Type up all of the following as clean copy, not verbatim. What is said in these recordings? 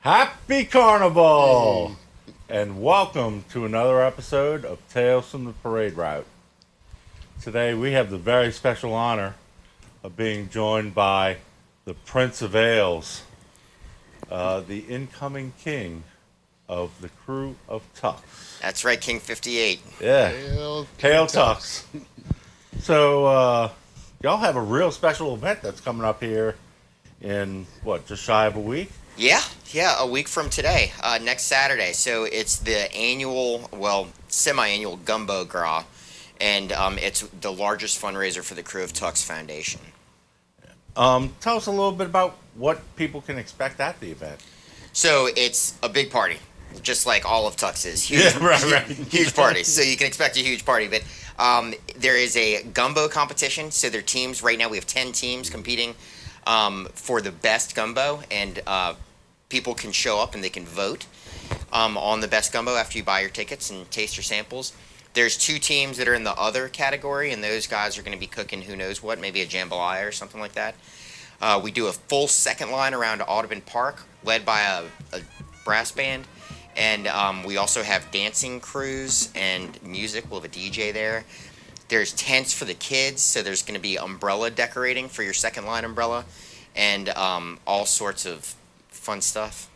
Happy Carnival! And welcome to another episode of Tales from the Parade Route. Today we have the very special honor of being joined by the Prince of Ales, the incoming king of the Krewe of Tucks. That's right, King 58. Yeah, Hail Tucks. Tucks. So, y'all have a real special event that's coming up here in, just shy of a week? Yeah, a week from today, next Saturday. So it's the semi-annual Gumbo Gras, and it's the largest fundraiser for the Krewe of Tucks Foundation. Tell us a little bit about what people can expect at the event. So it's a big party, just like all of Tucks is. Huge, right. Huge party. So you can expect a huge party. But there is a Gumbo competition. So there are teams. Right now we have 10 teams competing for the best Gumbo, and people can show up and they can vote on the best Gumbo after you buy your tickets and taste your samples. There's 2 teams that are in the other category, and those guys are going to be cooking who knows what, maybe a jambalaya or something like that. We do a full second line around Audubon Park, led by a brass band. And we also have dancing crews and music. We'll have a DJ there. There's tents for the kids, so there's going to be umbrella decorating for your second line umbrella, and all sorts of fun stuff,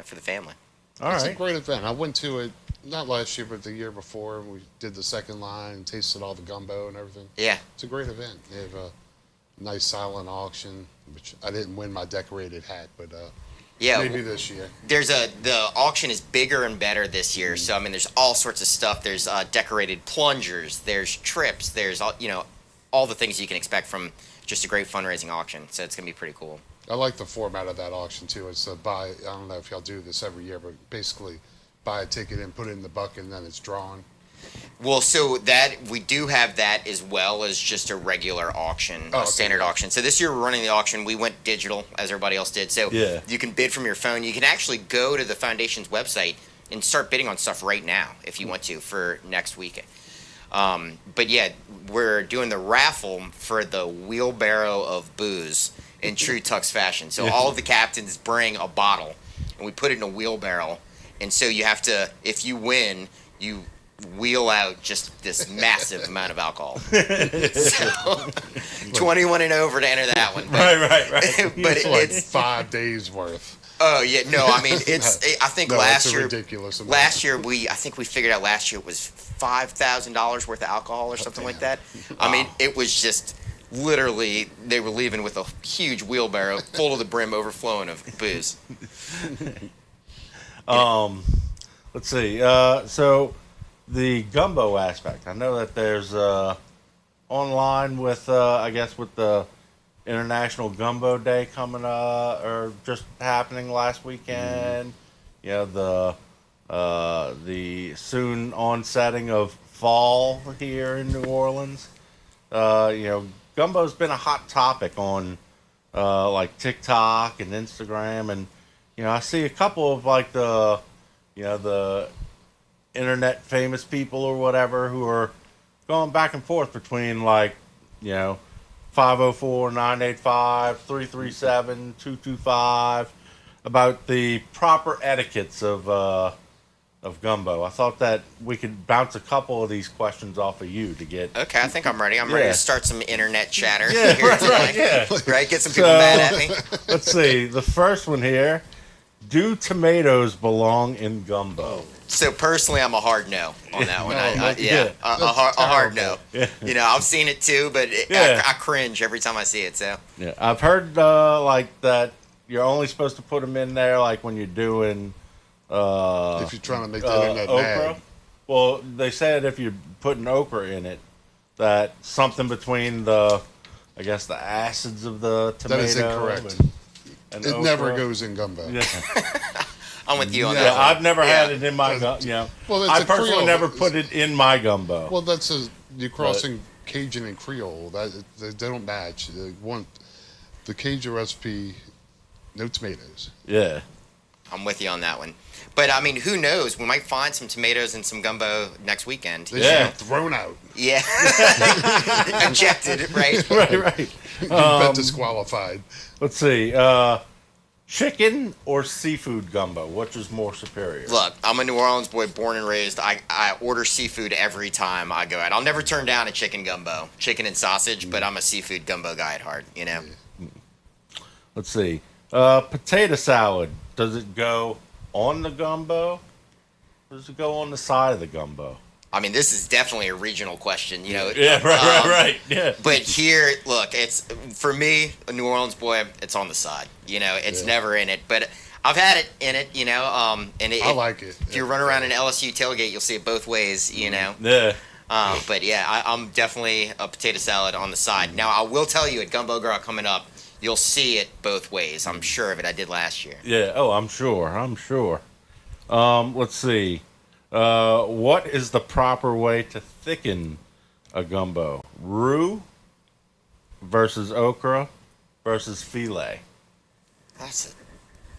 for the family. It's a great event. I went to it, not last year, but the year before. We did the second line and tasted all the gumbo and everything. Yeah. It's a great event. They have a nice silent auction, which I didn't win my decorated hat, but maybe this year. The auction is bigger and better this year. So there's all sorts of stuff. There's decorated plungers. There's trips. There's all the things you can expect from just a great fundraising auction. So it's gonna be pretty cool. I like the format of that auction too. It's I don't know if y'all do this every year, but basically buy a ticket and put it in the bucket and then it's drawn. Well, so that we do have that as well as just a regular auction, standard auction. So this year we're running the auction. We went digital as everybody else did. So you can bid from your phone. You can actually go to the foundation's website and start bidding on stuff right now if you want to for next week. But yeah, we're doing the raffle for the wheelbarrow of booze in true Tucks fashion. So all of the captains bring a bottle, and we put it in a wheelbarrow. And so you have to, if you win, you wheel out just this massive amount of alcohol. So 21 and over to enter that one. But, Right. But it's 5 days worth. Oh yeah, no, I think last year. Ridiculous amount. Last year we figured out last year it was $5,000 worth of alcohol or something like that. Wow. It was just literally they were leaving with a huge wheelbarrow full to the brim, overflowing of booze. Let's see. So the gumbo aspect. I know that there's online with with the International Gumbo Day coming or just happening last weekend. The soon onsetting of fall here in New Orleans. Gumbo's been a hot topic on like TikTok and Instagram, and I see a couple of the internet famous people or whatever who are going back and forth between 504-985-337-225 about the proper etiquettes of gumbo. I thought that we could bounce a couple of these questions off of you to get. Okay, I think I'm ready. I'm ready to start some internet chatter. Right, get some people mad at me. Let's see. The first one here. Do tomatoes belong in gumbo? So personally, I'm a hard no on that one. A hard no. Yeah. I've seen it too, but I cringe every time I see it. So yeah, I've heard that you're only supposed to put them in there when you're doing. If you're trying to make the internet okra. mad. Well, they said if you're putting okra in it, that something between the acids of the tomato. That is incorrect. And it okra. never goes in gumbo. Yeah. I'm with you on Yeah, that one. I've never had it in my gumbo. Well, I personally never put it in my gumbo. Well, you're crossing Cajun and Creole. They don't match. They want the Cajun recipe, no tomatoes. Yeah. I'm with you on that one. But, who knows? We might find some tomatoes and some gumbo next weekend. They should have thrown out. Yeah. Ejected, right? Right. Been disqualified. Let's see. Chicken or seafood gumbo? Which is more superior? Look, I'm a New Orleans boy, born and raised. I order seafood every time I go out. I'll never turn down a chicken gumbo, chicken and sausage, but I'm a seafood gumbo guy at heart, you know? Let's see. Potato salad. Does it go on the gumbo? Or does it go on the side of the gumbo? I mean, this is definitely a regional question, you know? Yeah, right. Yeah. But here, look, it's, for me, a New Orleans boy, it's on the side. You know, it's never in it. But I've had it in it, you know? And I like it. If you run around an LSU tailgate, you'll see it both ways, you know? Yeah. But yeah, I'm definitely a potato salad on the side. Now, I will tell you, at Gumbo Gras coming up, you'll see it both ways. I'm sure of it. I did last year. Yeah. Oh, I'm sure. Let's see. What is the proper way to thicken a gumbo? Roux versus okra versus filet. That's a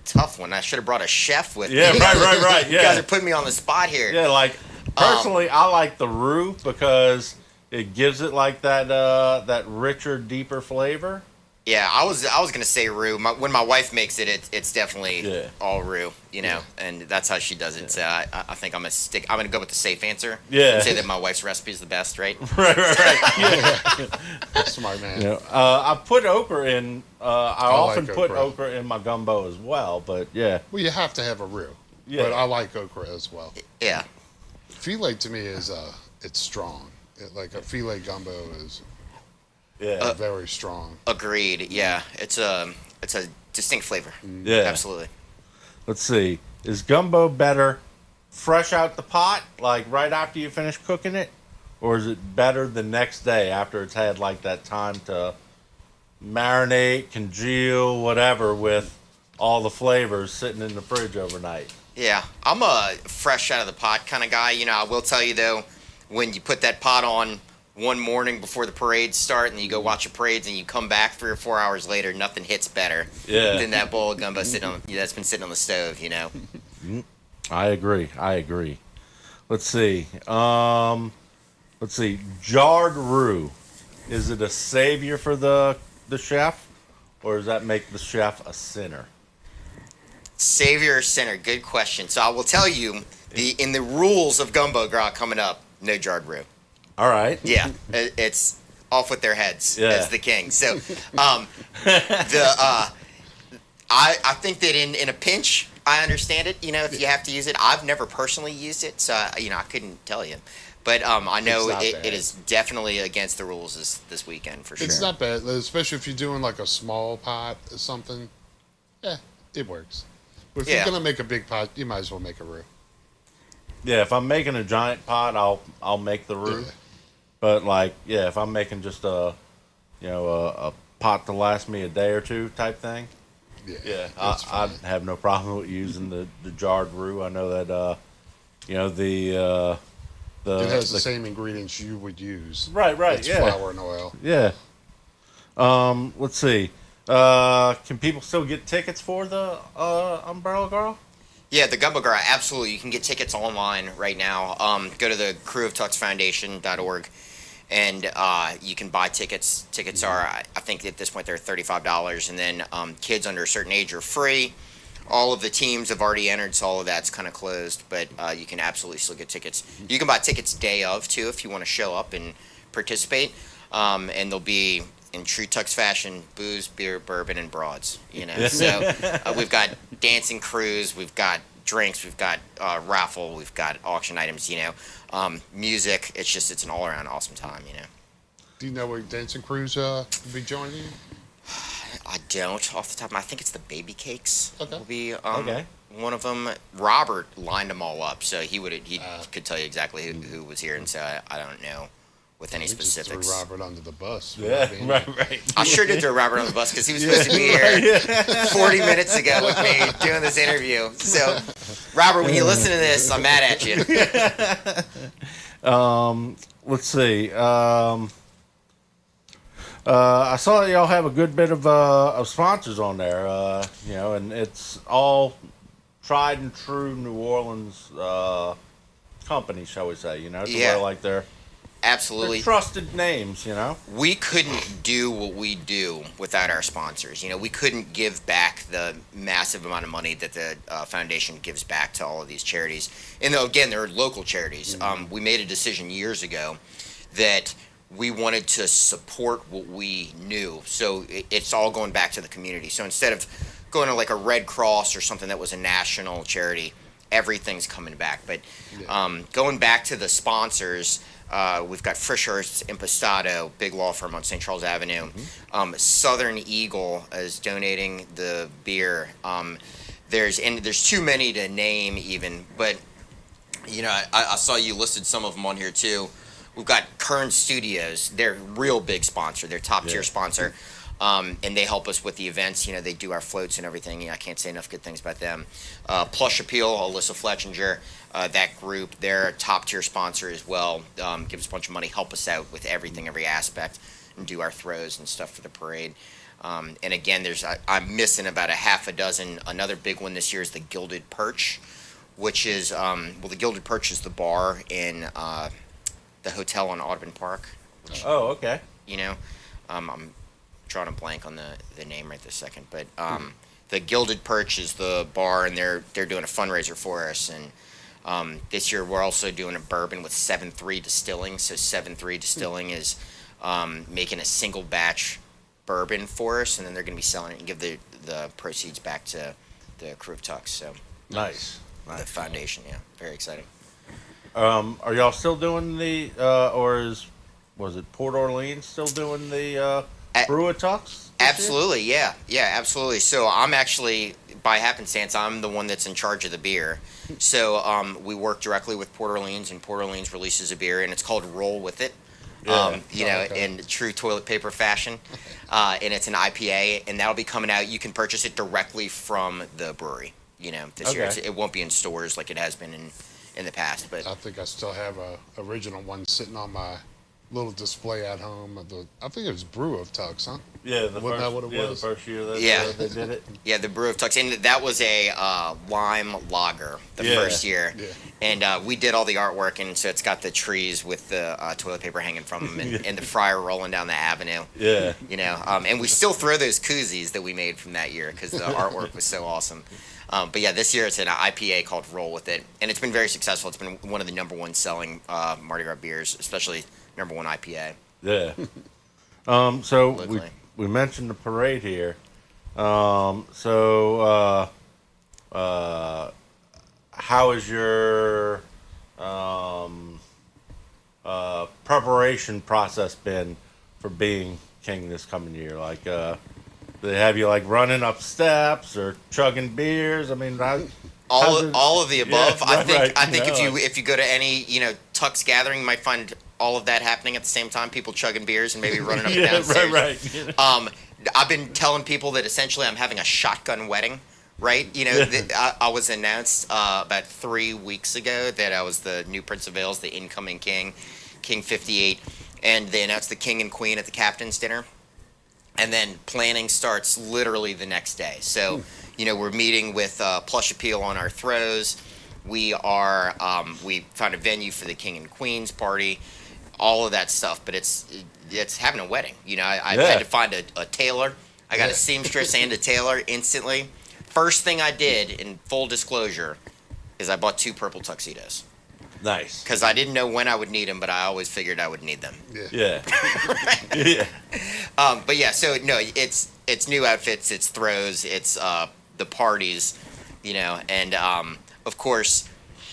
tough one. I should have brought a chef with me. Yeah, right. You Yeah. guys are putting me on the spot here. Yeah, like personally, I like the roux because it gives it like that richer, deeper flavor. Yeah, I was gonna say roux. When my wife makes it, it's definitely all roux, you know, and that's how she does it. So I think I'm gonna go with the safe answer. Yeah. And say that my wife's recipe is the best, right? Right. Yeah. Smart man. You know, I put okra in. I often like put okra. okra in my gumbo as well. But yeah, Well, you have to have a roux. Yeah. But I like okra as well. Yeah. Filet to me is it's strong. Like a filet gumbo is yeah, very strong. Agreed. Yeah, it's a distinct flavor. yeah. Absolutely. Let's see. Is gumbo better fresh out the pot, like right after you finish cooking it, or is it better the next day after it's had like that time to marinate, congeal, whatever, with all the flavors sitting in the fridge overnight? Yeah, I'm a fresh out of the pot kind of guy. You know, I will tell you though, when you put that pot on one morning before the parades start and you go watch the parades and you come back 3 or 4 hours later, nothing hits better than that bowl of gumbo that's been sitting on the stove, you know? I agree. Let's see. Jarred roux. Is it a savior for the chef, or does that make the chef a sinner? Savior or sinner? Good question. So I will tell you, in the rules of Gumbo Gras coming up, no jarred roux. All right. Yeah, it's off with their heads Yeah. as the king. So, I think that in a pinch, I understand it. You know, if you have to use it, I've never personally used it, so I couldn't tell you. But I know it is definitely against the rules this weekend for sure. It's not bad, especially if you're doing like a small pot or something. Yeah, it works. But if you're gonna make a big pot, you might as well make a roux. Yeah, if I'm making a giant pot, I'll make the roux. Yeah. But like, yeah, if I'm making just a pot to last me a day or two type thing, yeah, that's I fine. have no problem with using the jarred roux. I know that the It has the same ingredients you would use. Right, It's yeah. flour and oil. Yeah. Let's see. Can people still get tickets for the Umbrella Girl? Yeah, the Gumbo Gras, absolutely. You can get tickets online right now. Go to the Krewe of Tucks Foundation.org, and you can buy tickets. Tickets are, I think at this point, they're $35, and then kids under a certain age are free. All of the teams have already entered, so all of that's kind of closed, but you can absolutely still get tickets. You can buy tickets day of, too, if you want to show up and participate, and they'll be in true Tux fashion, booze, beer, bourbon, and broads. You know, so we've got dancing crews, we've got drinks, we've got raffle, we've got auction items. You know, music. It's an all around awesome time. You know. Do you know what dancing crews will be joining you? I don't off the top of my. I think it's the Baby Cakes. Okay. Will be Okay. one of them. Robert lined them all up, so he could tell you exactly who was here, and so I don't know with any We just specifics. threw Robert under the bus. Yeah, right. I sure did throw Robert on the bus because he was supposed to be here 40 minutes ago with me doing this interview. So, Robert, when you listen to this, I'm mad at you. Let's see. I saw that y'all have a good bit of sponsors on there, and it's all tried and true New Orleans companies, shall we say? To Yeah. where like they're Absolutely. They're trusted names, you know. We couldn't do what we do without our sponsors. You know, we couldn't give back the massive amount of money that the foundation gives back to all of these charities. And though, again, they're local charities. We made a decision years ago that we wanted to support what we knew. So it's all going back to the community. So instead of going to like a Red Cross or something that was a national charity, everything's coming back. But going back to the sponsors, we've got Frischhurst's Impostado, big law firm on St. Charles Avenue. Southern Eagle is donating the beer. There's too many to name even, but you know, I saw you listed some of them on here too. We've got Kern Studios. They're a real big sponsor. They're top tier sponsor. And they help us with the events. You know, they do our floats and everything. You know, I can't say enough good things about them. Plush Appeal, Alyssa Fletchinger, that group, they're a top tier sponsor as well. Give us a bunch of money, help us out with everything, every aspect, and do our throws and stuff for the parade. And again, I'm missing about a half a dozen. Another big one this year is the Gilded Perch, which is, the Gilded Perch is the bar in the hotel on Audubon Park. Which, okay. You know, I'm drawing a blank on the name right this second, but the Gilded Perch is the bar, and they're doing a fundraiser for us. And this year we're also doing a bourbon with 7-3 Distilling. So 7-3 Distilling is making a single batch bourbon for us, and then they're going to be selling it and give the proceeds back to the Krewe of Tucks. So Nice. the foundation, yeah, very exciting. Are y'all still doing the, was it Port Orleans still doing the Krewe of Tucks? Absolutely, yeah, absolutely. So I'm actually, by happenstance, I'm the one that's in charge of the beer. So we work directly with Port Orleans, and Port Orleans releases a beer, and it's called Roll With It. In true toilet paper fashion, and it's an IPA, and that'll be coming out. You can purchase it directly from the brewery. You know, this year it won't be in stores like it has been in the past. But I think I still have a original one sitting on my little display at home. I think it was Brew of Tucks, huh? Yeah, Wasn't that what it was? the first year that they did it. yeah, the Brew of Tucks, and that was a lime lager the first year. Yeah. And we did all the artwork, and so it's got the trees with the toilet paper hanging from them, and the fryer rolling down the avenue. Yeah. You know, and we still throw those koozies that we made from that year because the artwork was so awesome. But yeah, this year it's an IPA called Roll With It, and it's been very successful. It's been one of the number one selling Mardi Gras beers, especially number one IPA. Yeah. So Locally. we mentioned the parade here. How has your preparation process been for being king this coming year? Like, do they have you like running up steps or chugging beers? I mean, all of the above. Yeah, I think Yeah, if you go to any Tucks gathering, you might find all of that happening at the same time. People chugging beers and maybe running up and down stairs. Right. I've been telling people that essentially I'm having a shotgun wedding. Right, I was announced about 3 weeks ago that I was the new Prince of Wales, the incoming king, King 58, and they announced the king and queen at the captain's dinner, and then planning starts literally the next day. So, we're meeting with Plush Appeal on our throws. We found a venue for the king and queen's party, all of that stuff. But it's having a wedding. I had to find a tailor. I got a seamstress and a tailor instantly. First thing I did, in full disclosure, is I bought 2 purple tuxedos. Nice. Because I didn't know when I would need them, but I always figured I would need them. Yeah. Yeah. But yeah, so no, it's new outfits, it's throws, it's the parties, and of course,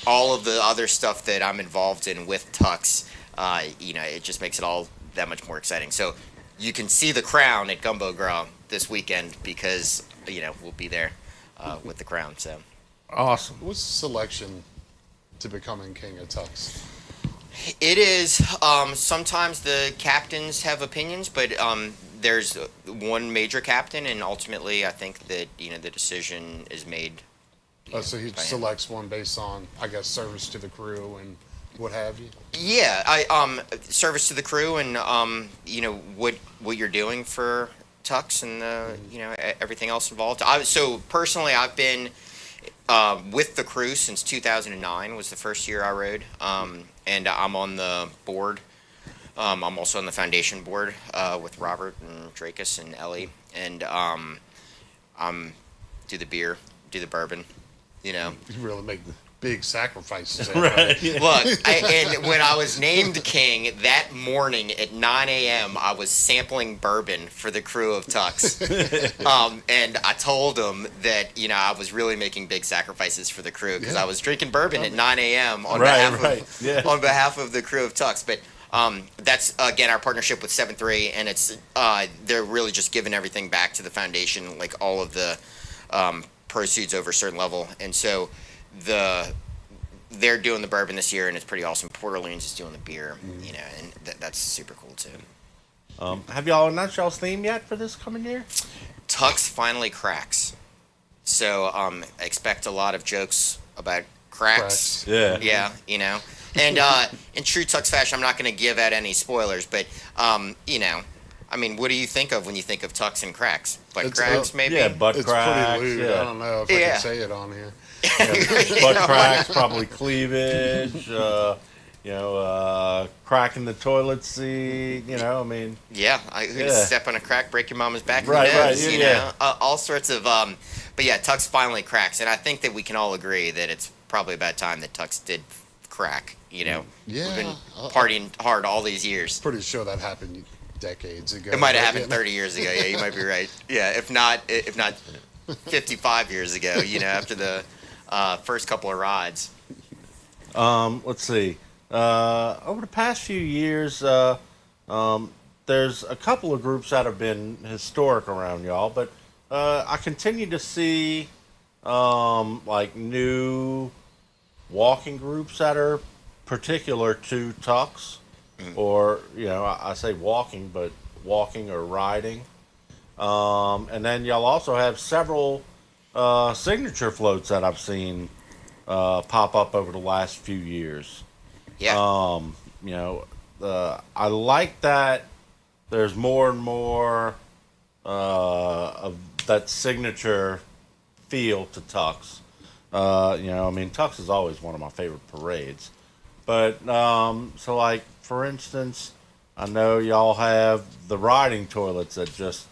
all of the other stuff that I'm involved in with Tucks, it just makes it all that much more exciting. So you can see the crown at Gumbo Gras this weekend because we'll be there with the crown. So Awesome. What's the selection to becoming king of Tucks? it is. Sometimes the captains have opinions, but there's one major captain, and ultimately, I think that the decision is made. So he by him. selects one based on, I guess, service to the crew and what have you. Yeah, service to the crew, and what you're doing for Tucks, and everything else involved. So personally, I've been with the crew since 2009 was the first year I rode, and I'm on the board I'm also on the foundation board with Robert and Drakus and Ellie, and I'm do the beer, do the bourbon, you know. You really make big sacrifices. Right. Look, and when I was named king that morning at 9 a.m., I was sampling bourbon for the Krewe of Tucks. And I told them that, you know, I was really making big sacrifices for the crew because I was drinking bourbon at 9 a.m. on behalf of the Krewe of Tucks. But that's, again, our partnership with 7-3, and it's they're really just giving everything back to the foundation, like all of the proceeds over a certain level. And so they're doing the bourbon this year, and it's pretty awesome. Port Orleans is doing the beer, you know, and that's super cool too. Have y'all announced y'all's theme yet for this coming year? Tucks finally cracks, so expect a lot of jokes about cracks. Yeah, you know, and in true Tucks fashion, I'm not going to give out any spoilers, but you know, I mean, what do you think of when you think of Tucks and cracks? Butt cracks, maybe? Yeah, butt It's cracks. pretty lewd. Yeah. I don't know if I can say it on here. Butt cracks, probably cleavage, cracking the toilet seat, you know, I mean. Yeah, step on a crack, break your mama's back. Right, who knows, right, you know, all sorts of, but yeah, Tucks finally cracks, and I think that we can all agree that it's probably about time that Tucks did crack, you know. Yeah. We've been partying hard all these years. Pretty sure that happened decades ago. It might have happened 30 years ago, yeah, you might be right. Yeah, if not 55 years ago, you know, after the first couple of rides. Let's see. Over the past few years, there's a couple of groups that have been historic around y'all, but I continue to see like new walking groups that are particular to Tucks, or you know, I say walking, but walking or riding. And then y'all also have several signature floats that I've seen pop up over the last few years. Yeah. You know, I like that there's more and more of that signature feel to Tucks. You know, I mean, Tucks is always one of my favorite parades. But, so like, for instance, I know y'all have the riding toilets that just,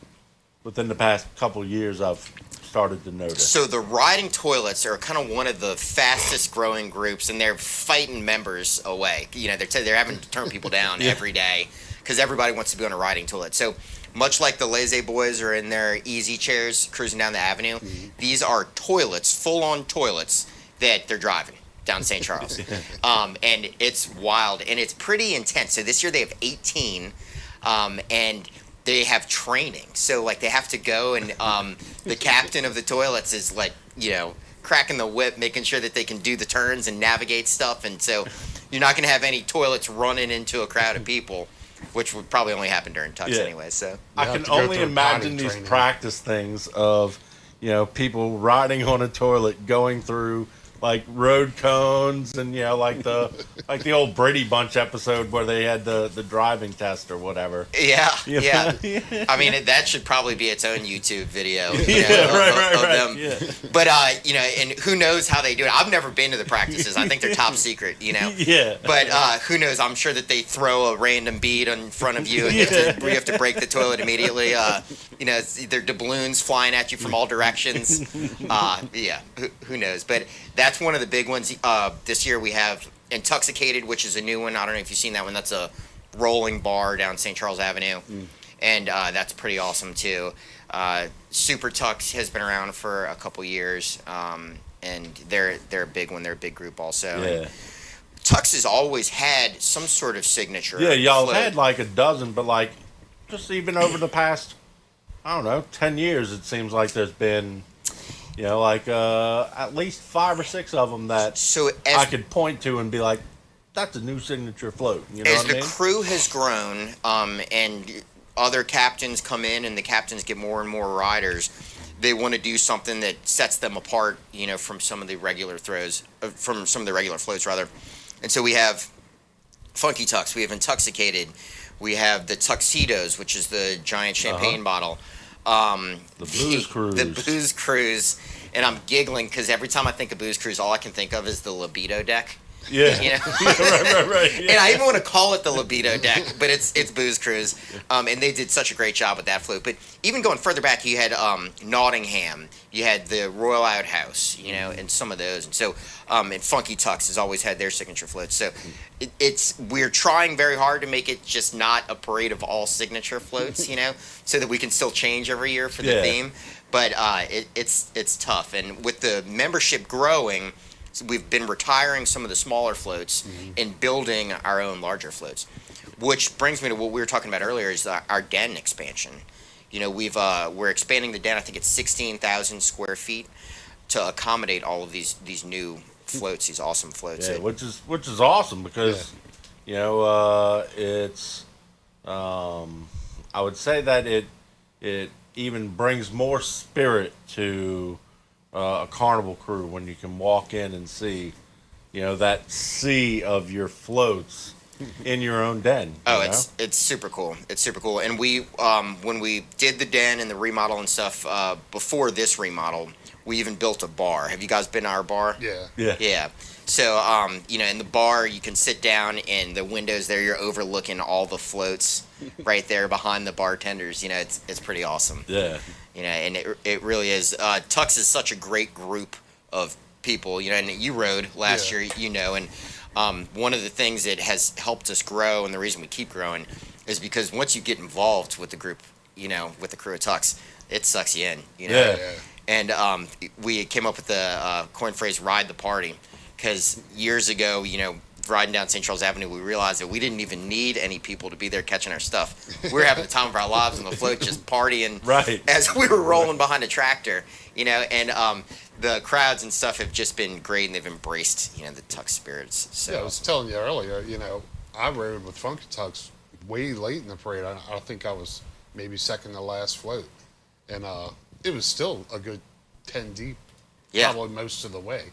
within the past couple of years, I've started to notice. So the riding toilets are kind of one of the fastest growing groups, and they're fighting members away. You know, they're having to turn people down every day because everybody wants to be on a riding toilet. So much like the Lazy Boys are in their easy chairs cruising down the avenue, these are toilets, full-on toilets that they're driving down St. Charles. And it's wild, and it's pretty intense. So this year they have 18, and they have training. So, like, they have to go, and the captain of the toilets is, like, you know, cracking the whip, making sure that they can do the turns and navigate stuff. And so you're not going to have any toilets running into a crowd of people, which would probably only happen during Tucks anyway. So I can only imagine these practice things of, you know, people riding on a toilet going through like road cones and, you know, like the old Brady Bunch episode where they had the driving test or whatever. Yeah, You know? yeah. I mean, that should probably be its own YouTube video. Of Right. them. Yeah. But, you know, and who knows how they do it. I've never been to the practices. I think they're top secret, you know. Yeah. But who knows? I'm sure that they throw a random bead in front of you and you have to break the toilet immediately. You know, there are doubloons flying at you from all directions. Yeah, who knows? But that's one of the big ones. This year we have Intoxicated, which is a new one. I don't know if you've seen that one. That's a rolling bar down St. Charles Avenue. And that's pretty awesome too. Super Tucks has been around for a couple years, and they're a big one. They're a big group also. Yeah. And Tucks has always had some sort of signature. Yeah, y'all float. had like a dozen, but like just even over the past, I don't know, 10 years, it seems like there's been, you know, like at least 5 or 6 of them that I could point to and be like, that's a new signature float. You know as what I the mean? crew has grown, and other captains come in, and the captains get more and more riders, they want to do something that sets them apart, you know, from some of the regular floats rather. And so we have Funky Tucks, we have Intoxicated, we have the Tuxedos, which is the giant champagne bottle. The Booze Cruise. The Booze Cruise. And I'm giggling because every time I think of Booze Cruise, all I can think of is the Libido deck. Yeah. You know? right. Yeah. And I even want to call it the Libido deck, but it's Booze Cruise. And they did such a great job with that float. But even going further back, you had Nottingham, you had the Royal Outhouse, you know, and some of those. And so, and Funky Tucks has always had their signature floats. So we're trying very hard to make it just not a parade of all signature floats, you know, so that we can still change every year for the theme. But it's tough. And with the membership growing, so we've been retiring some of the smaller floats and building our own larger floats, which brings me to what we were talking about earlier is our den expansion. You know, we're expanding the den. I think it's 16,000 square feet to accommodate all of these new floats, these awesome floats. Yeah, which is awesome because you know it's I would say that it even brings more spirit to a carnival crew when you can walk in and see, you know, that sea of your floats in your own den. Oh, it's super cool. It's super cool. And we when we did the den and the remodel and stuff before this remodel, we even built a bar. Have you guys been to our bar? Yeah. So you know, in the bar you can sit down and the windows there, you're overlooking all the floats right there behind the bartenders. You know, it's pretty awesome. Yeah. You know, and it really is. Tucks is such a great group of people. You know, and you rode last year, you know, and one of the things that has helped us grow, and the reason we keep growing, is because once you get involved with the group, you know, with the crew of Tucks, it sucks you in. You know, Yeah. and we came up with the coin phrase "ride the party," because years ago, you know, riding down St. Charles Avenue, we realized that we didn't even need any people to be there catching our stuff. We were having the time of our lives on the float, just partying as we were rolling behind a tractor, you know, and the crowds and stuff have just been great, and they've embraced, you know, the Tucks spirits. So Yeah, I was telling you earlier, you know, I rode with Funky Tucks way late in the parade. I think I was maybe second to last float. And it was still a good 10 deep, probably most of the way.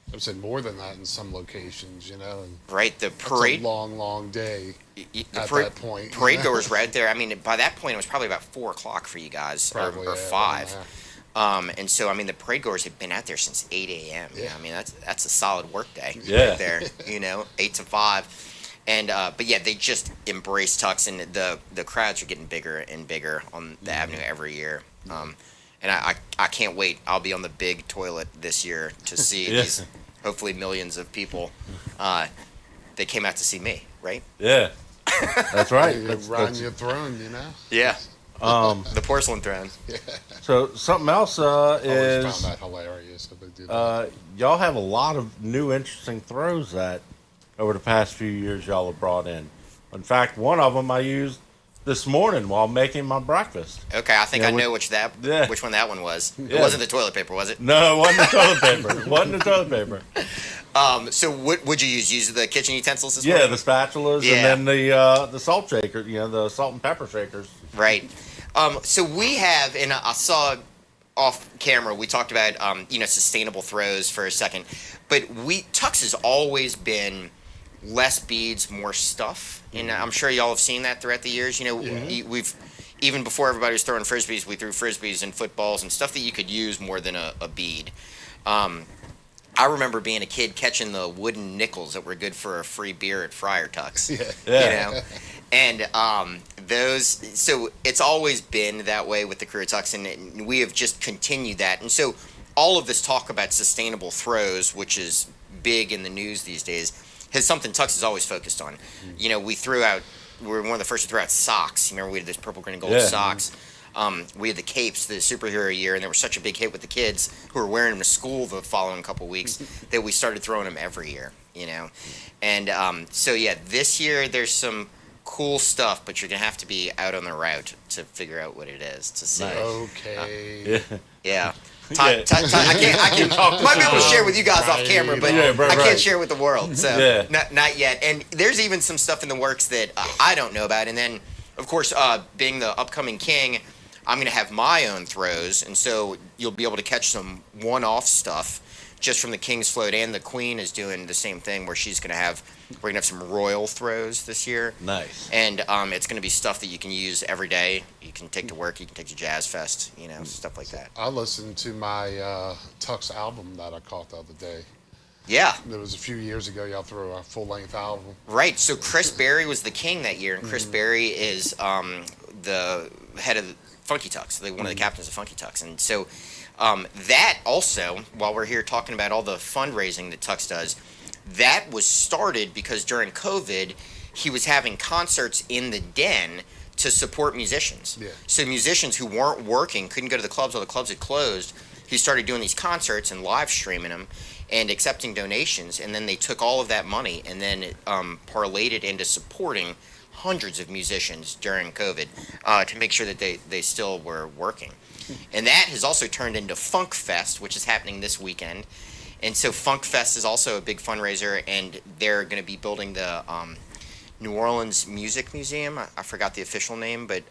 I would say more than that in some locations, you know. And right, the parade. It's a long, long day at that point. Parade goers right there. I mean, by that point, it was probably about 4 o'clock for you guys, Probably, or 5. And so, I mean, the parade goers have been out there since 8 a.m. Yeah. I mean, that's a solid work day Yeah. right there, you know, 8 to 5. And, but yeah, they just embrace Tucks, and the crowds are getting bigger and bigger on the avenue every year. And I can't wait. I'll be on the big toilet this year to see these, hopefully, millions of people. They came out to see me, right? Yeah. That's right. You're riding your throne, you know. Yeah. The porcelain throne. So something else I always is found that hilarious if they did that. y'all have a lot of new interesting throws that over the past few years y'all have brought in. In fact, one of them I used this morning while making my breakfast. Okay, I think I know which one that one was. It wasn't the toilet paper, was it? No, it wasn't the toilet paper. It wasn't the toilet paper. So what would you use? Use the kitchen utensils this Yeah, morning? the spatulas and then the salt shaker, you know, the salt and pepper shakers. Right. So we have, and I saw off camera, we talked about, you know, sustainable throws for a second, but Tucks has always been less beads, more stuff, and I'm sure y'all have seen that throughout the years. You know, we've, even before everybody was throwing frisbees, we threw frisbees and footballs and stuff that you could use more than a bead. I remember being a kid catching the wooden nickels that were good for a free beer at Friar Tucks. You know, and those. So it's always been that way with the crew of Tucks, and we have just continued that. And so all of this talk about sustainable throws, which is big in the news these days, is something Tucks has always focused on. You know, we were one of the first to throw out socks. You remember we had those purple, green, and gold socks. We had the capes, the superhero year, and they were such a big hit with the kids who were wearing them to school the following couple weeks that we started throwing them every year, you know. And so, yeah, this year there's some cool stuff, but you're going to have to be out on the route to figure out what it is to see. Okay. Yeah. I can't might be able to share with you guys off camera, but I can't share with the world. So not yet. And there's even some stuff in the works that I don't know about. And then, of course, being the upcoming king, I'm going to have my own throws, and so you'll be able to catch some one-off stuff just from the King's float, and the Queen is doing the same thing where we're going to have some royal throws this year. Nice. And it's going to be stuff that you can use every day. You can take to work, you can take to Jazz Fest, you know, stuff like that. I listened to my Tux album that I caught the other day. Yeah. There was a few years ago, y'all threw a full-length album. Right. So Chris Berry was the king that year, and Chris Berry is the head of Funky Tucks, one of the captains of Funky Tucks. And so that also, while we're here talking about all the fundraising that Tux does, that was started because during COVID, he was having concerts in the Den to support musicians. Yeah. So musicians who weren't working, couldn't go to the clubs, all the clubs had closed. He started doing these concerts and live streaming them and accepting donations, and then they took all of that money and then parlayed it into supporting hundreds of musicians during COVID to make sure that they still were working. And that has also turned into Funk Fest, which is happening this weekend. And so Funk Fest is also a big fundraiser, and they're going to be building the New Orleans Music Museum. I forgot the official name, but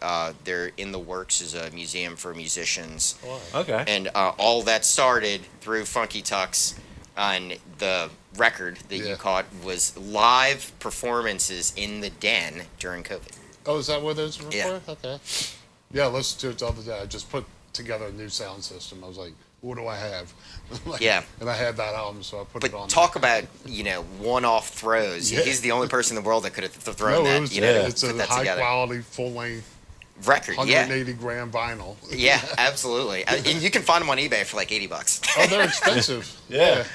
they're in the works as a museum for musicians. Okay. And all that started through Funky Tucks, and the record that you caught was live performances in the Den during COVID. Oh, is that what those were Yeah. for? Okay. Yeah, I listened to it the other day. I just put together a new sound system. I was like, what do I have? Yeah. And I had that album, so I put But it on. talk about, one-off throws. Yeah. He's the only person in the world that could have thrown No, that, it was, it's put a that together. high-quality, full-length, Record, yeah. 180-gram vinyl. Yeah, absolutely. And you can find them on eBay for like $80. Oh, they're expensive. Yeah.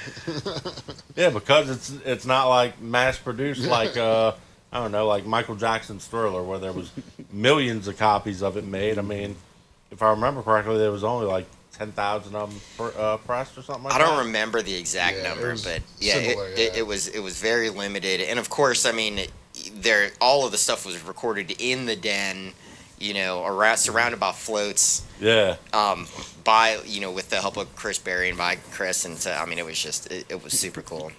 Yeah, because it's not like mass produced like I don't know, like Michael Jackson's Thriller, where there was millions of copies of it made. I mean, if I remember correctly, there was only like 10,000 of them pressed or something like I that. don't remember the exact Yeah, it number, was but similar, it was very limited. And of course, I mean, all of the stuff was recorded in the Den, around surrounded by floats. Yeah. By with the help of Chris Berry and by Chris, and so I mean, it was just it was super cool.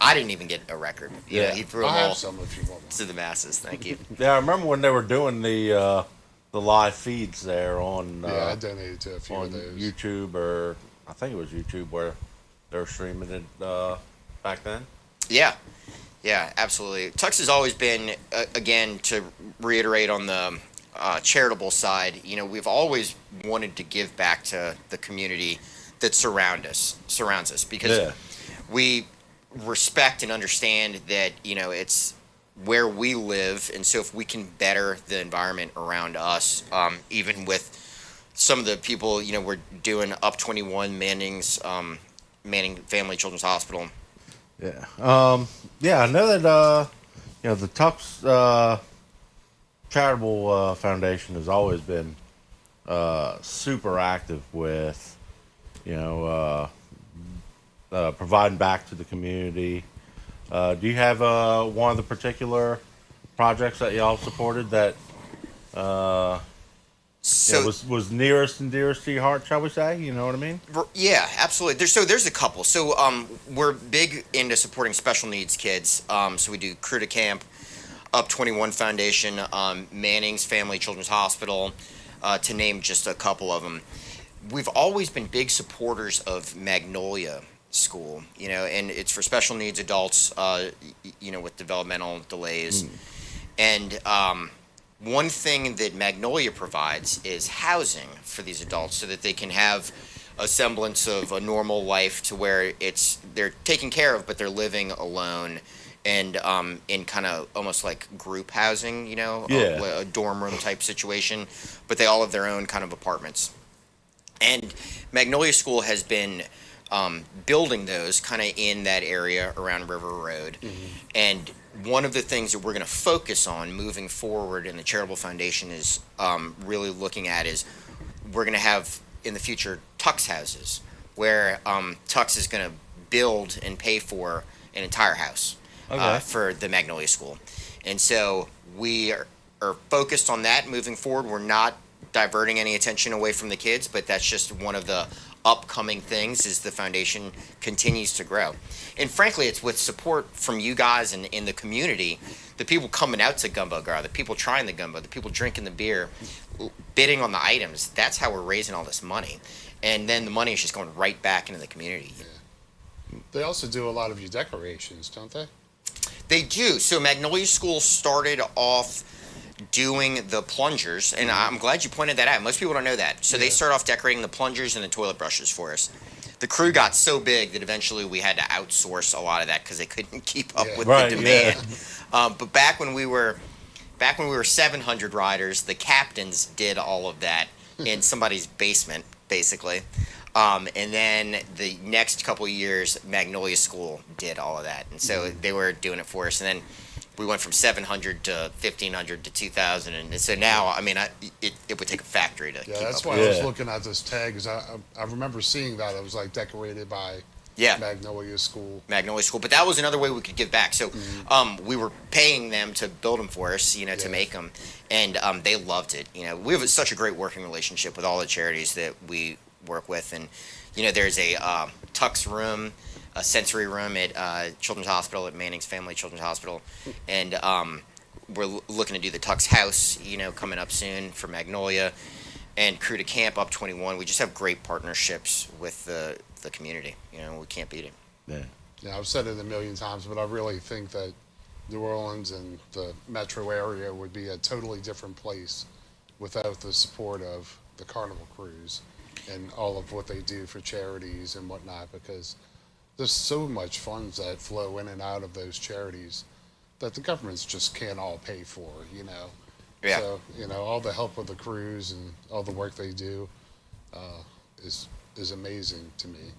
I didn't even get a record. Yeah. He threw them I all have some if you want one. to the masses. Thank you. Yeah, I remember when they were doing the live feeds there on Yeah, I donated to a few on of those. YouTube, or I think it was YouTube where they were streaming it back then. Yeah, absolutely. Tux has always been, again, to reiterate on the charitable side, we've always wanted to give back to the community that surrounds us, because we respect and understand that, it's where we live, and so if we can better the environment around us, even with some of the people, we're doing Up 21 Manning Family Children's Hospital. Yeah. I know that the Tux charitable foundation has always been super active with providing back to the community. Do you have one of the particular projects that y'all supported that was nearest and dearest to your heart, shall we say? You know what I mean? Yeah, absolutely. There's a couple. So we're big into supporting special needs kids. So we do Crew to Camp, Up 21 Foundation, Manning's Family Children's Hospital, to name just a couple of them. We've always been big supporters of Magnolia School, and it's for special needs adults, with developmental delays. And one thing that Magnolia provides is housing for these adults so that they can have a semblance of a normal life, to where they're taken care of, but they're living alone and in kind of almost like group housing, a dorm room type situation, but they all have their own kind of apartments. And Magnolia School has been building those kind of in that area around River Road. And one of the things that we're going to focus on moving forward in the Charitable Foundation is really looking at is we're going to have in the future Tux houses, where Tux is going to build and pay for an entire house for the Magnolia School. And so we are focused on that moving forward. We're not diverting any attention away from the kids, but that's just one of the upcoming things as the foundation continues to grow. And frankly, it's with support from you guys and in the community, the people coming out to Gumbo Gras, the people trying the gumbo, the people drinking the beer, bidding on the items. That's how we're raising all this money. And then the money is just going right back into the community. Yeah. They also do a lot of your decorations, don't they? They do. So Magnolia School started off doing the plungers, and I'm glad you pointed that out. Most people don't know that. So they start off decorating the plungers and the toilet brushes for us. the crew got so big that eventually we had to outsource a lot of that because they couldn't keep up Yeah. with Right, the demand. But back when we were 700 riders, the captains did all of that in somebody's basement, basically. And then the next couple of years, Magnolia School did all of that, and so they were doing it for us. And then we went from 700 to 1500 to 2000, and so now, I mean, it would take a factory to Yeah, keep that's up. why With. I was Yeah. looking at this tag. 'Cause I remember seeing that it was like decorated by Yeah. Magnolia School. Magnolia School, but that was another way we could give back. So we were paying them to build them for us, to Yeah. make them, and they loved it. We have such a great working relationship with all the charities that we work with, and there's a Tucks room, a sensory room at Children's Hospital, at Manning's Family Children's Hospital, and we're looking to do the Tucks House, coming up soon for Magnolia, and Crew to Camp up 21. We just have great partnerships with the community. We can't beat it. Yeah. Yeah, I've said it a million times, but I really think that New Orleans and the metro area would be a totally different place without the support of the Carnival crews and all of what they do for charities and whatnot, because there's so much funds that flow in and out of those charities that the governments just can't all pay for, Yeah. So, all the help of the crews and all the work they do is amazing to me.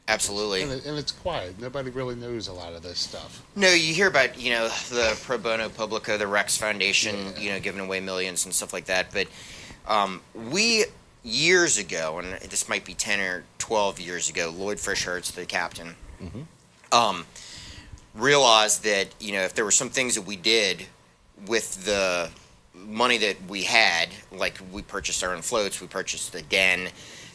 Absolutely. And it's quiet. Nobody really knows a lot of this stuff. No, you hear about, the Pro Bono Publico, the Rex Foundation, giving away millions and stuff like that. But we, years ago, and this might be 10 or 12 years ago, Lloyd Frischhertz, the captain, realized that, if there were some things that we did with the money that we had, like we purchased our own floats, we purchased the den,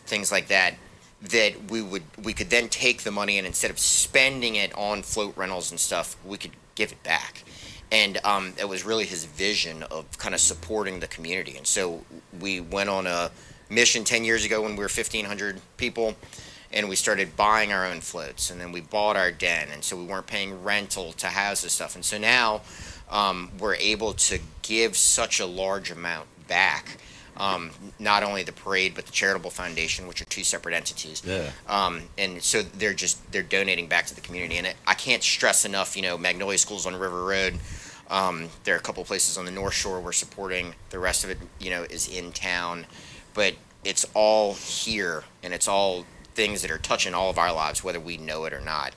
things like that, that we could then take the money and instead of spending it on float rentals and stuff, we could give it back. And it was really his vision of kind of supporting the community. And so we went on a mission 10 years ago when we were 1,500 people, and we started buying our own floats. And then we bought our den, and so we weren't paying rental to house this stuff. And so now we're able to give such a large amount back. Not only the parade, but the charitable foundation, which are two separate entities. Yeah. And so they're donating back to the community. And I can't stress enough, Magnolia School's on River Road. There are a couple of places on the North Shore we're supporting. The rest of it, is in town. But it's all here, and it's all things that are touching all of our lives, whether we know it or not.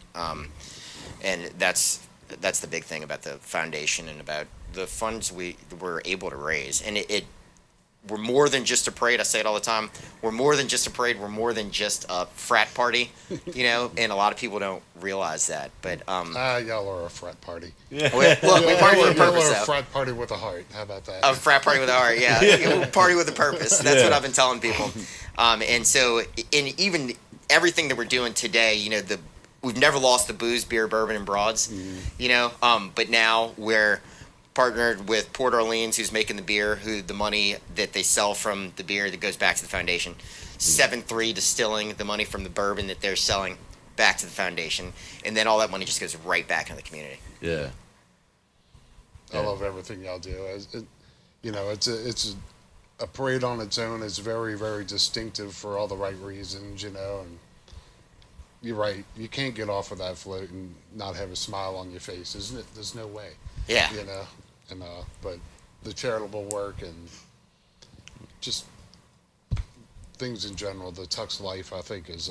And that's the big thing about the foundation and about the funds we're able to raise. And we're more than just a parade. I say it all the time. We're more than just a parade. We're more than just a frat party, and a lot of people don't realize that. But Y'all are a frat party. Yeah. look, we party with a Y'all purpose, are a though. frat party with a heart. How about that? A frat party with a heart, yeah. We party with a purpose. That's what I've been telling people. And so, in even everything that we're doing today, we've never lost the booze, beer, bourbon, and broads. But now we're partnered with Port Orleans, who's making the beer, the money that they sell from the beer that goes back to the foundation. 7-3 Distilling, the money from the bourbon that they're selling back to the foundation, and then all that money just goes right back into the community. Yeah. I love everything y'all do. It's a parade on its own. It's very, very distinctive for all the right reasons, and you're right. You can't get off of that float and not have a smile on your face, isn't it? There's no way. Yeah. But the charitable work and just things in general, the Tucks life, I think, is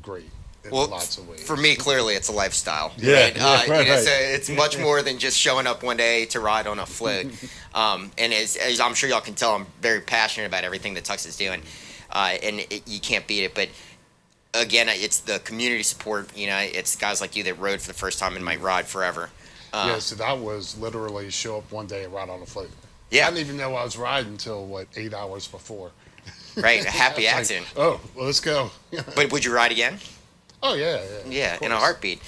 great in lots of ways. For me, clearly, it's a lifestyle. Yeah, Right? yeah, right. So it's much more than just showing up one day to ride on a float. And as I'm sure y'all can tell, I'm very passionate about everything that Tucks is doing, and you can't beat it. But again, it's the community support. It's guys like you that rode for the first time and might ride forever. So that was literally show up one day and ride on a float. Yeah. I didn't even know I was riding until 8 hours before. Right, a happy It's accident. well, let's go. But would you ride again? Oh yeah. Yeah, of in a course. heartbeat.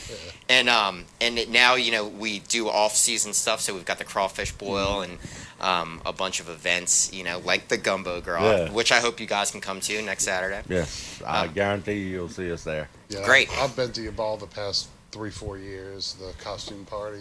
Yeah. And now we do off-season stuff. So we've got the crawfish boil and a bunch of events. Like the Gumbo Gras, which I hope you guys can come to next Saturday. Yes. I guarantee you'll see us there. Yeah, Great. I've been to your ball the past 3-4 years. The costume party.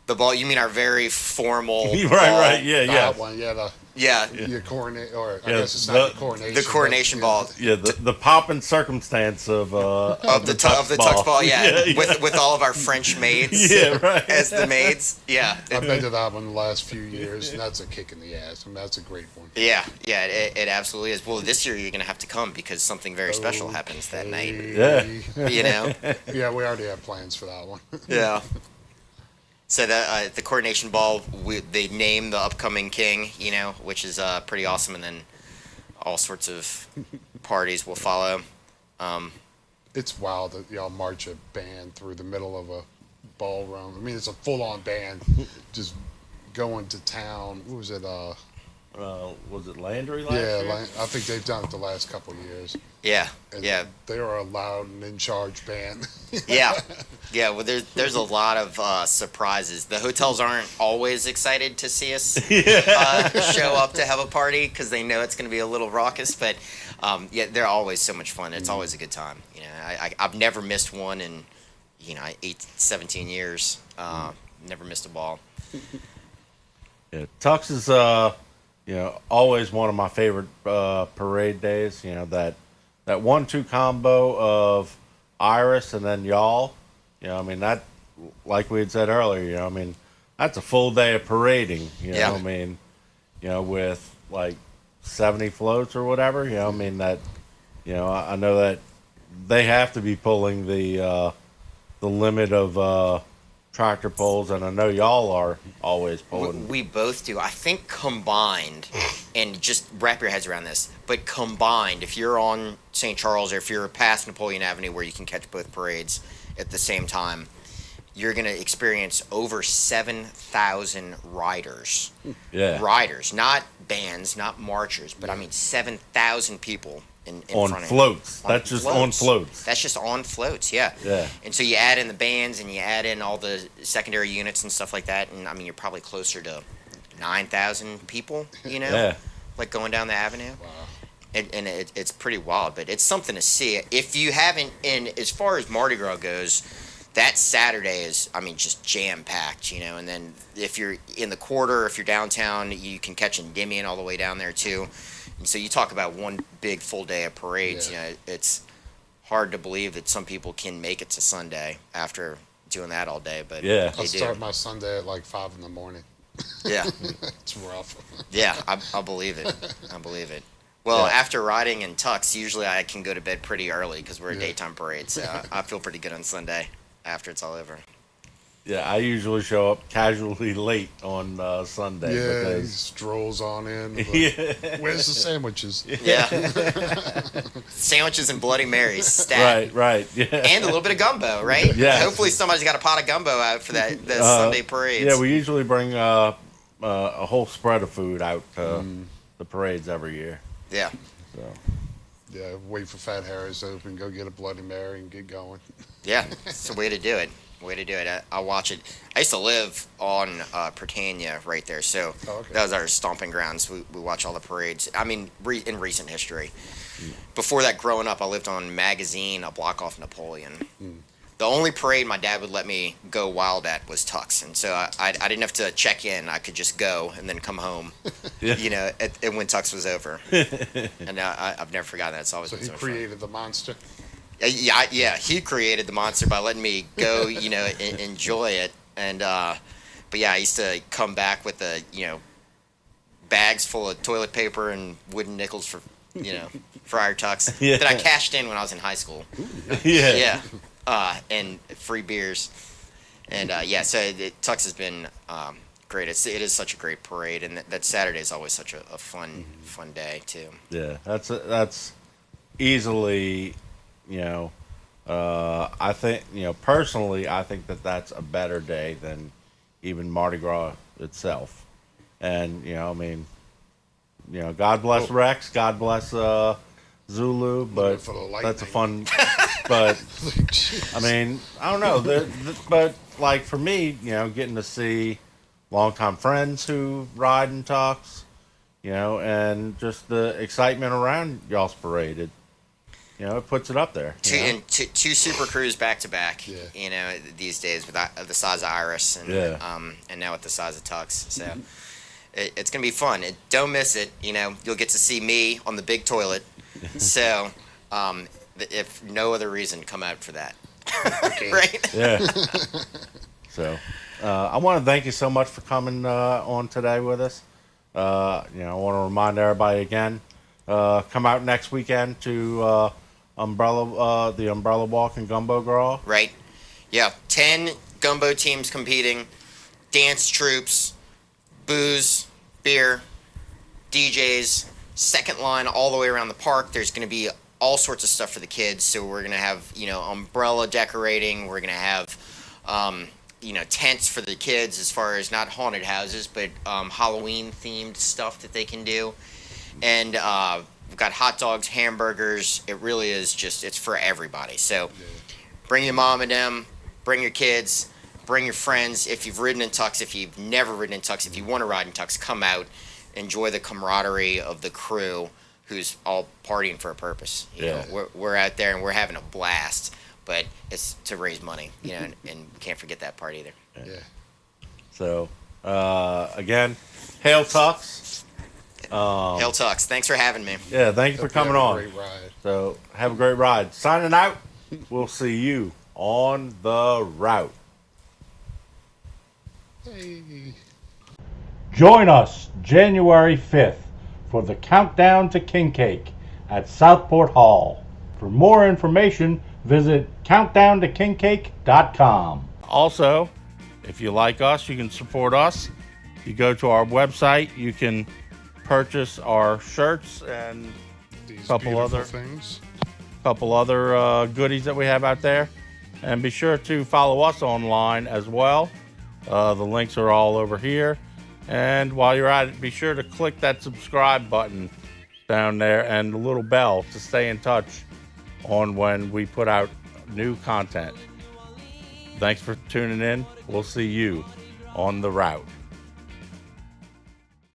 The ball. You mean our very formal right, ball? right, yeah, That one, yeah, Yeah. your coronate, or I Yeah, guess it's not the coronation. The coronation ball. yeah. The pop and circumstance of Of the Tux Tux ball, yeah. yeah. With all of our French maids Yeah, right. as the maids. Yeah. I've been to that one the last few years, and that's a kick in the ass. I mean, that's a great one. Yeah, it absolutely is. Well, this year you're going to have to come because something very special happens that night. Yeah. You know? Yeah, we already have plans for that one. Yeah. So the coordination ball, they name the upcoming king, you know, which is pretty awesome, and then all sorts of parties will follow. It's wild that y'all march a band through the middle of a ballroom. I mean, it's a full-on band just going to town. What was it? Was it Landry last Yeah, year? I think they've done it the last couple of years. Yeah, And yeah, They are a loud and in-charge band. yeah, yeah. Well, there's a lot of surprises. The hotels aren't always excited to see us show up to have a party because they know it's going to be a little raucous. But yeah, they're always so much fun. It's always a good time. You know, I've never missed one in 17 years. Never missed a ball. Yeah, Tux is always one of my favorite parade days. You know, that 1-2 combo of Iris and then y'all. You know, I mean, that, like we had said earlier, you know, I mean, that's a full day of parading. You know, Yeah. I mean, with like 70 floats or whatever. You know, I mean that. I know that they have to be pulling the limit of tractor pulls, and I know y'all are always pulling. We both do. I think combined, and just wrap your heads around this, but combined, if you're on St. Charles or if you're past Napoleon Avenue where you can catch both parades at the same time, you're going to experience over 7,000 riders. Yeah. Riders, not bands, not marchers, but I mean 7,000 people in On front of floats. you. That's just on floats. That's just on floats, yeah. Yeah. And so you add in the bands and you add in all the secondary units and stuff like that, and I mean you're probably closer to 9,000 people, Yeah. like going down the avenue. Wow. And it's pretty wild, but it's something to see. If you haven't, and as far as Mardi Gras goes, that Saturday is, I mean, just jam-packed, and then if you're in the quarter, if you're downtown, you can catch Endymion all the way down there too. And so you talk about one big full day of parades, Yeah. It's hard to believe that some people can make it to Sunday after doing that all day, but Yeah. they I do. start my Sunday at like 5 in the morning. Yeah, It's rough. yeah, I believe it. I believe it. Well, Yeah. after riding in Tux, usually I can go to bed pretty early because we're a Yeah. daytime parade, so I feel pretty good on Sunday after it's all over. Yeah, I usually show up casually late on Sunday Yeah, he because strolls on in. Like, yeah, Where's the sandwiches? Yeah. Sandwiches and Bloody Marys, stat. right, yeah, And a little bit of gumbo, right? Yes. Hopefully somebody's got a pot of gumbo out for that Sunday parades. yeah. We usually bring a whole spread of food out to the parades every year. Yeah. So Yeah, wait for Fat Harry's to open, go get a Bloody Mary and get going. Yeah. It's the way to do it. Way to do it. I watch it. I used to live on Britannia right there, so Oh, okay. that was our stomping grounds. We watch all the parades. I mean, in recent history. Before that, growing up, I lived on Magazine, a block off Napoleon. The only parade my dad would let me go wild at was Tux, and so I didn't have to check in. I could just go and then come home, Yeah. and when Tux was over. And I've never forgotten that. It's always So been he so much fun. created the monster. Yeah, he created the monster by letting me go, enjoy it. And but yeah, I used to come back with bags full of toilet paper and wooden nickels for our Tux Yeah. that I cashed in when I was in high school. yeah, And free beers. And so Tux has been great. It is such a great parade, and that Saturday is always such a fun day too. yeah. That's easily, I think, personally, I think that's a better day than even Mardi Gras itself. And, I mean, God bless Rex, God bless Zulu, but for the that's a lightning. fun, but I mean, I don't know, but like for me, getting to see longtime friends who ride and talks, and just the excitement around y'all's parade. it puts it up there. Two super crews back to back. Yeah. These days with the size of Iris and now with the size of Tucks. So it's gonna be fun. Don't miss it. You'll get to see me on the big toilet. So if no other reason, come out for that. Okay. Right? Yeah. So I want to thank you so much for coming on today with us. I want to remind everybody again, come out next weekend to the Umbrella Walk and Gumbo Gras. Right. Yeah. 10 Gumbo teams competing, dance troops, booze, beer, DJs, second line all the way around the park. There's going to be all sorts of stuff for the kids. So we're going to have, umbrella decorating. We're going to have, tents for the kids as far as not haunted houses, but Halloween themed stuff that they can do. And we've got hot dogs, hamburgers. It really is it's for everybody. So bring your mom and them, bring your kids, bring your friends. If you've ridden in Tucks, if you've never ridden in Tucks, if you want to ride in Tucks, come out, enjoy the camaraderie of the crew who's all partying for a purpose. We're out there and we're having a blast, but it's to raise money, and we can't forget that part either. Yeah. So, again, hail Tucks. Hail Tucks. Thanks for having me. Yeah, thank you for coming on. Great ride. So, have a great ride. Signing out. We'll see you on the route. Hey. Join us January 5th for the Countdown to King Cake at Southport Hall. For more information, visit countdowntokingcake.com. Also, if you like us, you can support us. You go to our website, you can purchase our shirts and These couple beautiful other things. goodies that we have out there. And be sure to follow us online as well. The links are all over here. And while you're at it, be sure to click that subscribe button down there and the little bell to stay in touch on when we put out new content. Thanks for tuning in. We'll see you on the route.